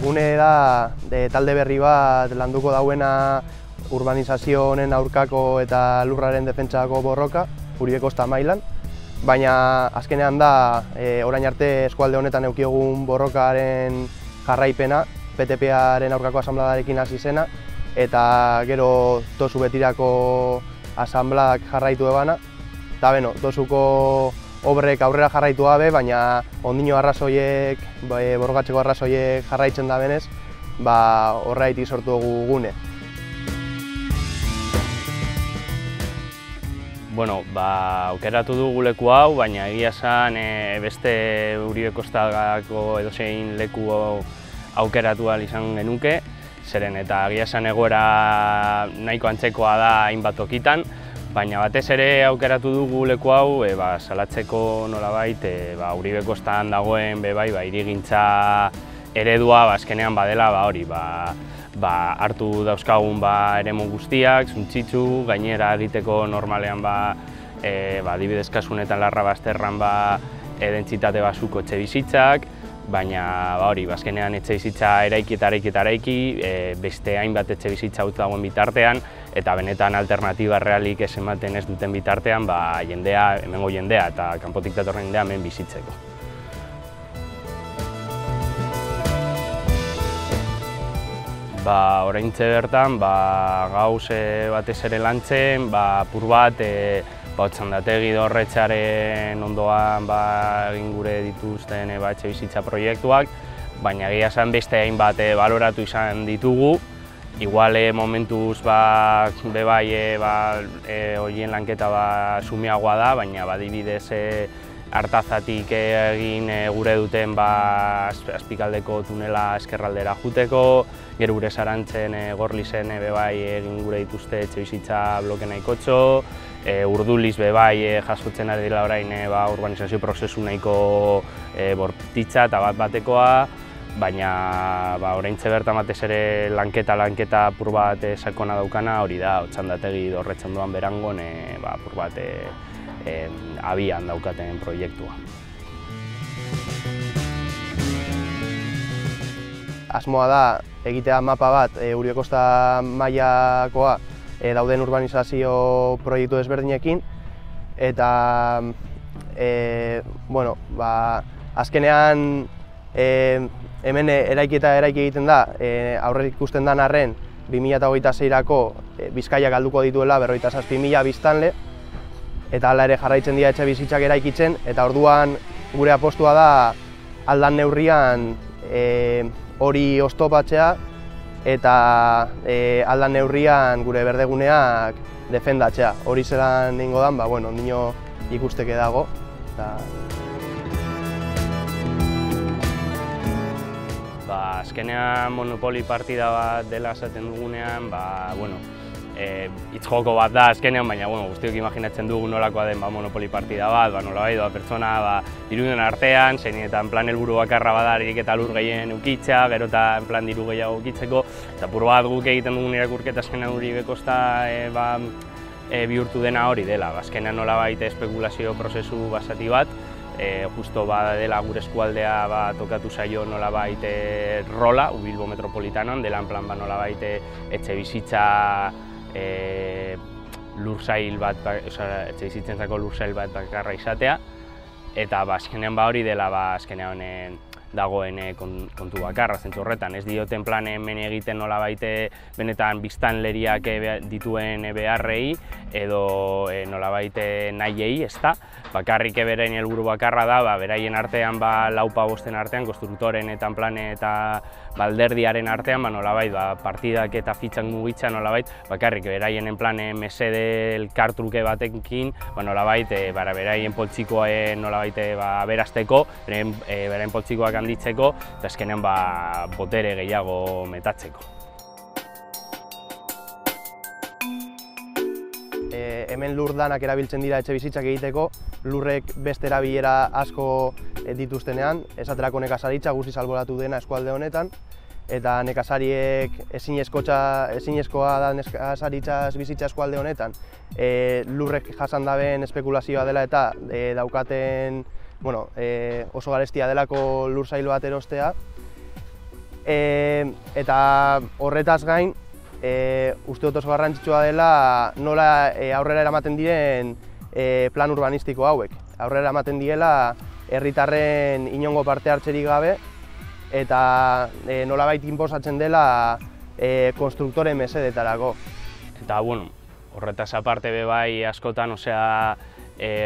une da talde berri bat landuko dauena urbanizazio honen aurkako eta lurraren defentsako borroka, Uribe Kosta mailan. Baina azkenean da, orain arte eskualde honetan eukiegun borrokaren jarraipena, PTP-aren aurkako asanbladarekin hasi zena, eta gero Tosu betirako asanbladak jarraitu ebana. Eta beno, Tosuko obrek aurrera jarraitu gabe, baina ondino arrazoiek, borrokatzeko arrazoiek jarraitzen da benez, horreitik sortu dugu gune. Bueno, aukeratu dugu leku hau, baina egia esan beste Uribe Kostako edozein leku aukeratu ahal izan genuke, zeren eta egia esan egoera nahiko antzekoa da hainbat tokitan, baina batez ere aukeratu dugu leku hau salatzeko nolabait Uribe Kostan dagoen hirigintza eredua azkenean badela hori, hartu dauzkagun eremu guztiak, suntsitsu, gainera egiteko normalean adibidez kasunetan Larrabazterran dentsitate basuko etxebizitzak, baina azkenean etxebizitza eraiki, beste hainbat etxebizitza utz dagoen bitartean, eta benetan alternatiba realik ez ematen ez duten bitartean, hemengo jendea eta kanpotik datorren jendea hemen bizitzeko. Oraintxe bertan, gauz batez ere lantzen, apur bat, Otxandategi Dorretxaren ondoan egin gure dituzten etxebizitza proiektuak, baina egia esan beste hainbat baloratu izan ditugu. Igual momentuz horien lanketa sumiagoa da, baina adibidez Artazatik egin gure duten azpikaldeko tunela eskerraldera juteko, gero gure Zarantzen Gorlizen egin gure dituzte etxebizitza bloke nahikotxo, Urduliz jasotzen ari dela orain urbanizazio prozesu nahiko bortitza eta batekoa, baina oraintxe bertan batez ere lanketa apur bat sakona daukana hori da, Otxandategi Dorretxan doan Berangon apur bat abian daukaten proiektua. Asmoa da egitea mapa bat Uribe Kosta mailakoa dauden urbanizazio proiektu desberdinekin, eta azkenean hemen eraiki egiten da, aurretik ikusten den arren 2026-rako Bizkaiak galduko dituela 57.000 biztanle, eta hala ere jarraitzen dira etxebizitzak eraikitzen, eta orduan gure apostua da aldan neurrian hori oztopatzea eta aldan neurrian gure berdeguneak defendatzea. Hori zelan egingo dan, ondino ikusteke dago. Azkenean monopoli partida bat dela esaten dugunean, hitz joko bat da azkenean, baina guztiok imaginatzen dugu nolakoa den monopoli partida bat, nolabait pertsona diruden artean, zeinetan plan helburu bakarra badarik eta lur gehien ukitza, gero eta plan diru gehiago ukitzeko, eta pur bat guk egiten dugun irakurketa azkenean Uribe Kosta bihurtu dena hori dela. Azkenean nolabait espekulazio prozesu basati bat, justo dela gure eskualdea tokatu zaio nolabait rola, Bilbo metropolitanoan, dela en plan nolabait etxebizitza lursail bat, etxebizitzentzako lursail bat bakarra izatea, eta azkenean hori dela azkenean dagoen kontu bakarra zentzu horretan. Ez dioten plan hemen egiten nolabait benetan biztanleriak dituen beharrei edo nolabait nahiei, ezta. Bakarrik beraien helburu bakarra da, beraien artean, laupa bosten artean, konstruktoren eta plane eta alderdiaren artean, nolabait partidak eta fitxak mugitzea nolabait, bakarrik beraien plane mesede elkartruke batekin, nolabait beraien poltsikoa nolabait aberasteko, beraien poltsikoak handitzeko, eta azkenean botere gehiago metatzeko. Hemen lur danak erabiltzen dira etxebizitzak egiteko, lurrek beste erabilera asko dituztenean, esaterako nekazaritza guztiz alboratu dena eskualde honetan, eta nekazariek ezinezkoa da nekazaritzaz bizitza eskualde honetan, lurrek jasan daben espekulazioa dela eta daukaten oso garestia delako lursail bat erostea, Eta horretaz gain, uste dut oso garrantzitsua dela nola aurrera eramaten diren plan urbanistiko hauek. Aurrera eramaten diela herritarren inongo parte hartzerik gabe eta nolabait inposatzen dela konstruktore mesedetarako. Eta, bueno, horretaz aparte be bai askotan,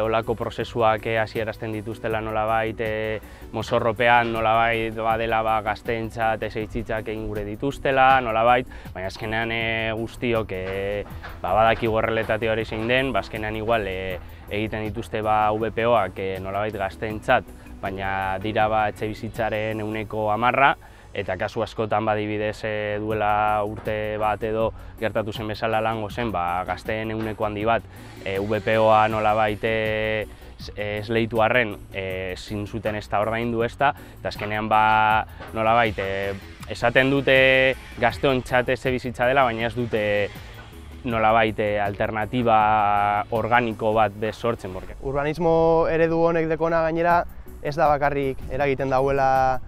olako prozesuak hasierazten dituztela nolabait mozorropean, nolabait badela gazteentzat ezeitzitzak egin gure dituztela, nolabait, baina azkenean guztiok badakigu errealitatea hori zein den, azkenean igual egiten dituzte VPOak nolabait gazteentzat, baina dira etxebizitzaren 10%, eta kasu askotan badibidez duela urte bat edo gertatu zen bezala lango zen, gazteen 100 handi bat VPOa nolabait esleitu arren ezin zuten ez da ordaindu ezta, eta azkenean nolabait esaten dute gazteontzat etxebizitza dela, baina ez dute nolabait alternatiba organiko bat sortzen. Urbanismo eredu honek dekona gainera ez da bakarrik eragiten dauela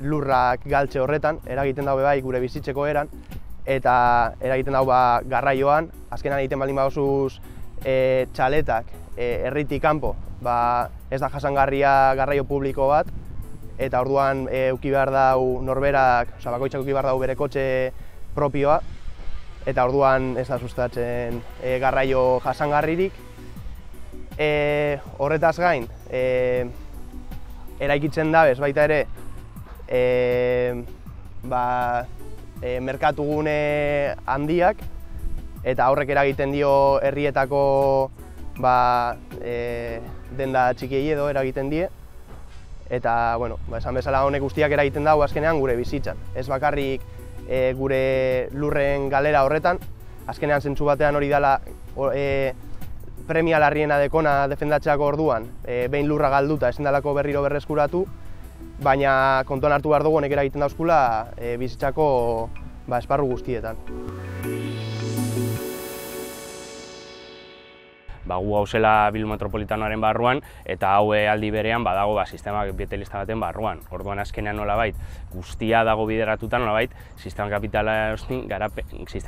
lurrak galtze horretan, eragiten daue bai gure bizitzeko eran, eta eragiten dau garraioan, azkenan egiten baldin badozuz txaletak herritik kanpo, ez da jasangarria garraio publiko bat, eta orduan eduki behar dau norberak, bakoitzak eduki behar dau bere kotxe propioa, eta orduan ez da sustatzen garraio jasangarririk. Horretaz gain, eraikitzen dabez baita ere merkatugune handiak, eta horrek eragiten dio herrietako denda txikiei edo eragiten die, eta esan bezala honek guztiak eragiten dago azkenean gure bizitzan. Ez bakarrik gure lurren galera horretan, azkenean zentzu batean hori dela premia larriena dekona defendatzeako orduan, behin lurra galduta ezin delako berriro berreskuratu, baina kontuan hartu behar dugu honek eragiten dauzkula bizitzako esparru guztietan. Gu hau zela Bilbo Metropolitanoaren barruan, eta hau aldi berean badago sistema kapitalista baten barruan. Orduan azkenean nolabait guztia dago bideratuta nolabait sistema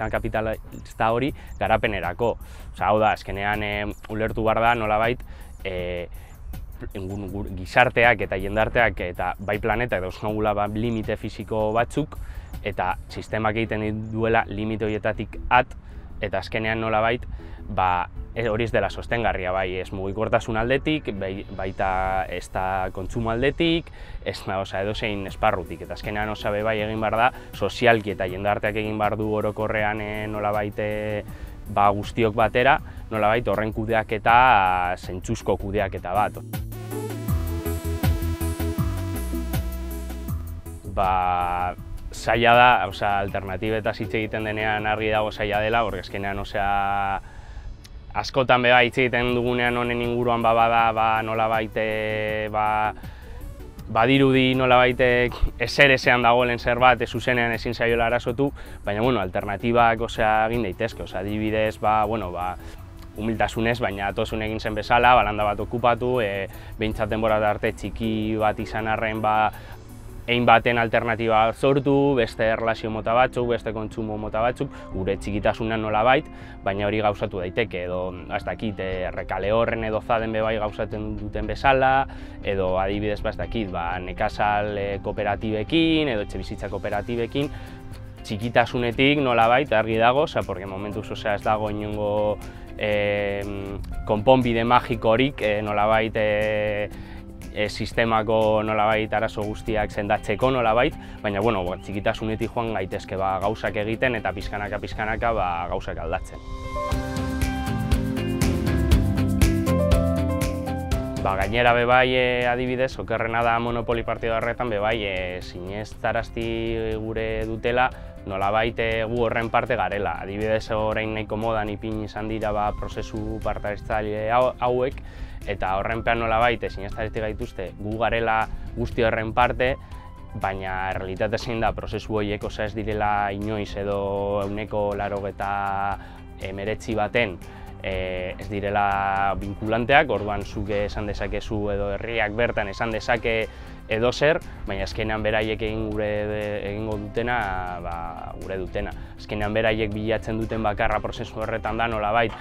kapitalista hori garapenerako. Hau da, azkenean ulertu behar da nolabait gizarteak eta jendarteak eta bai planetak dauzkagula limite fisiko batzuk, eta sistemak egiten duela limite horietatik eta azkenean nolabait hori ez dela sostengarria, bai ez mugikortasun aldetik, baita ez da kontsumo aldetik, edozein esparrutik, eta azkenean bai egin behar da sozialki eta jendarteak egin behar du orokorrean nolabait guztiok batera, nolabait horren kudeaketa zentzuzko kudeaketa bat. Zaila da, alternatibetaz hitz egiten denean argi dago zaila dela, porque azkenean askotan hitz egiten dugunean honen inguruan bada nolabait badirudi nolabait ezerezean dagoelen zerbait zuzenean ezin zaiola arazotu, baina alternatibak egin daitezke, adibidez humiltasunez, baina atosun egin zen bezala, landa bat okupatu, behintzat denbora arte txiki bat izan arren egin baten alternatiba sortu, beste erlazio mota batzuk, beste kontsumo mota batzuk, gure txikitasunan nolabait, baina hori gauzatu daiteke, edo ez dakit, Errekale Horren edo Zaden bai gauzatzen duten bezala, edo adibidez ez dakit, nekazal kooperatibekin edo etxebizitza kooperatibekin, txikitasunetik nolabait argi dago, porque momentuz ez dago inongo konponbide magikorik nolabait sistemako nolabait arazo guztiak sendatzeko nolabait, baina txikitasunetik joan gaitezke gauzak egiten eta pizkanaka gauzak aldatzen. Gainera bai adibidez, okerrena da Monopoli partido horretan bai sinestarazti gure dutela nolabait gu horren parte garela. Adibidez orain nahiko modan ipini izan dira prozesu parte-hartzaile hauek, eta horrenpean nolabait sinestarazti gaituzte gu garela guzti horren parte, baina errealitate zein da prozesu horiek ez direla inoiz edo 89% baten ez direla vinkulanteak, orduan zuk esan dezakezu edo herriak bertan esan dezake edo zer, baina azkenean beraiek egingo dutena, gure dutena. Azkenean beraiek bilatzen duten bakarra prozesu horretan da nolabait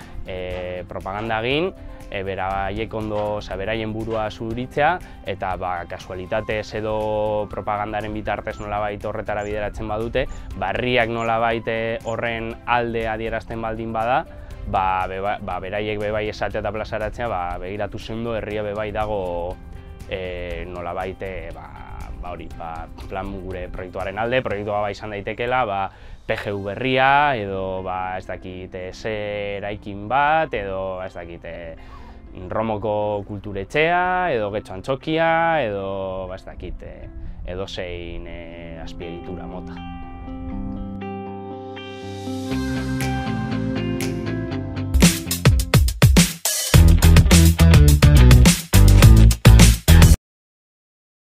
propaganda egin, beraiek ondo, beraien burua zuritzea, eta kasualitatez edo propagandaren bitartez nolabait horretara bideratzen badute, herriak nolabait horren alde adierazten baldin bada, beraiek bebai esatea eta plazaratzea, begiratu zendo herria bebai dago nolabait plan gure proiektuaren alde, proiektua izan daitekeela, PGU berria, edo ez dakit eraikin bat, edo ez dakit Romoko kulturetxea, edo Getxo Antzokia, edo ez dakit edozein azpiegitura mota.